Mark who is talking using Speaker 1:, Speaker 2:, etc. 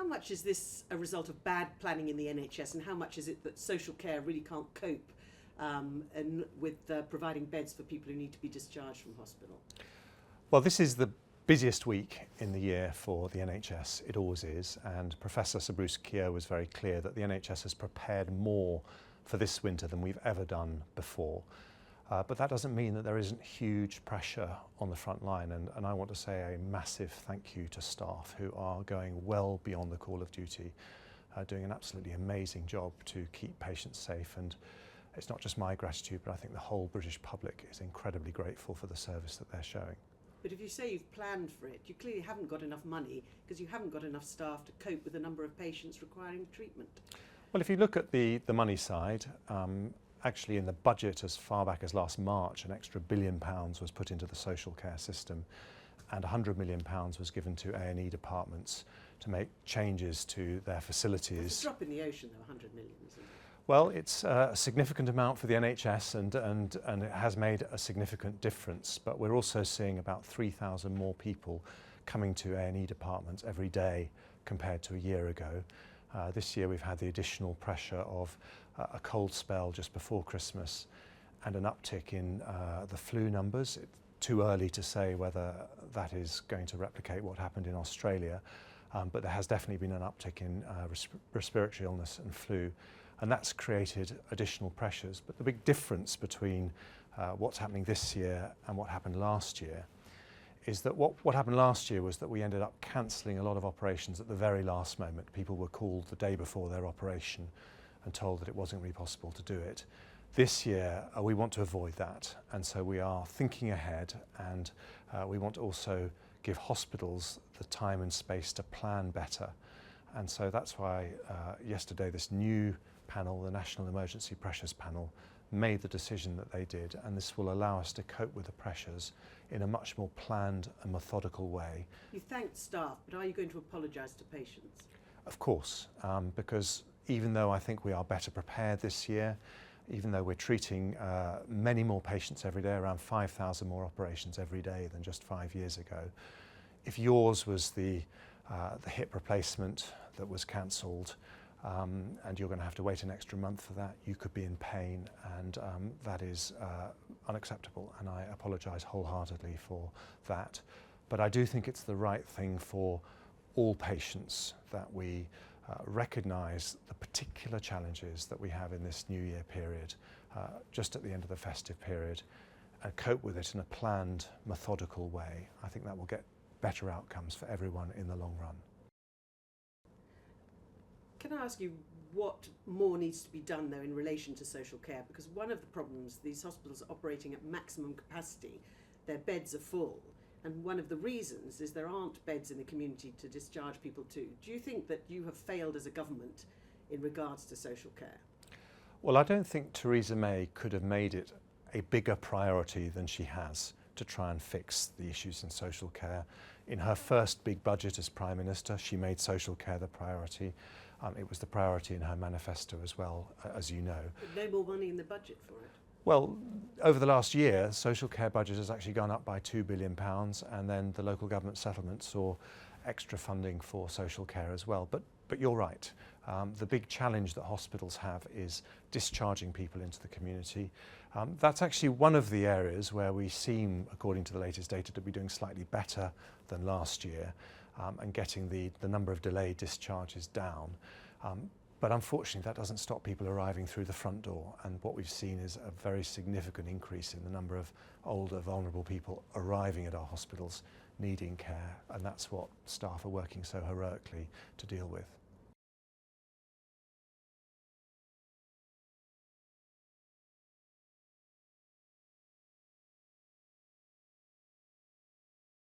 Speaker 1: How much is this a result of bad planning in the NHS, and how much is it that social care really can't cope with providing beds for people who need to be discharged from hospital?
Speaker 2: Well, this is the busiest week in the year for the NHS. It always is, and Professor Sir Bruce Keogh was very clear that the NHS has prepared more for this winter than we've ever done before. But that doesn't mean that there isn't huge pressure on the front line, and I want to say a massive thank you to staff who are going well beyond the call of duty, doing an absolutely amazing job to keep patients safe. And it's not just my gratitude, but I think the whole British public is incredibly grateful for the service that they're showing.
Speaker 1: But if you say you've planned for it, you clearly haven't got enough money because you haven't got enough staff to cope with the number of patients requiring treatment.
Speaker 2: Well, if you look at the money side, actually in the budget as far back as last March, an extra £1 billion was put into the social care system, and £100 million was given to A&E departments to make changes to their facilities.
Speaker 1: It's a drop in the ocean though, 100 million, isn't it?
Speaker 2: Well, it's a significant amount for the NHS and it has made a significant difference, but we're also seeing about 3,000 more people coming to A&E departments every day compared to a year ago. This year we've had the additional pressure of a cold spell just before Christmas and an uptick in the flu numbers. It's too early to say whether that is going to replicate what happened in Australia, but there has definitely been an uptick in respiratory illness and flu. And that's created additional pressures. But the big difference between what's happening this year and what happened last year is that what happened last year was that we ended up cancelling a lot of operations at the very last moment. People were called the day before their operation and told that it wasn't really possible to do it. This year, we want to avoid that. And so we are thinking ahead, and we want to also give hospitals the time and space to plan better. And so that's why yesterday this new panel, the National Emergency Pressures Panel, made the decision that they did, and this will allow us to cope with the pressures in a much more planned and methodical way.
Speaker 1: You thanked staff, but are you going to apologise to patients?
Speaker 2: Of course, because even though I think we are better prepared this year, even though we're treating many more patients every day, around 5,000 more operations every day than just 5 years ago, if yours was the hip replacement that was cancelled, and you're going to have to wait an extra month for that, you could be in pain, and that is unacceptable, and I apologise wholeheartedly for that. But I do think it's the right thing for all patients that we recognise the particular challenges that we have in this New Year period, just at the end of the festive period, and cope with it in a planned, methodical way. I think that will get better outcomes for everyone in the long run.
Speaker 1: Can I ask you what more needs to be done, though, in relation to social care? Because one of the problems, these hospitals are operating at maximum capacity, their beds are full, and one of the reasons is there aren't beds in the community to discharge people to. Do you think that you have failed as a government in regards to social care?
Speaker 2: Well, I don't think Theresa May could have made it a bigger priority than she has to try and fix the issues in social care. In her first big budget as Prime Minister, she made social care the priority. It was the priority in her manifesto as well, as you know.
Speaker 1: But no more money in the budget for it?
Speaker 2: Well, over the last year, social care budget has actually gone up by £2 billion, and then the local government settlement saw extra funding for social care as well. But you're right. The big challenge that hospitals have is discharging people into the community. That's actually one of the areas where we seem, according to the latest data, to be doing slightly better than last year, and getting the number of delayed discharges down. But unfortunately, that doesn't stop people arriving through the front door. And what we've seen is a very significant increase in the number of older, vulnerable people arriving at our hospitals needing care. And that's what staff are working so heroically to deal with.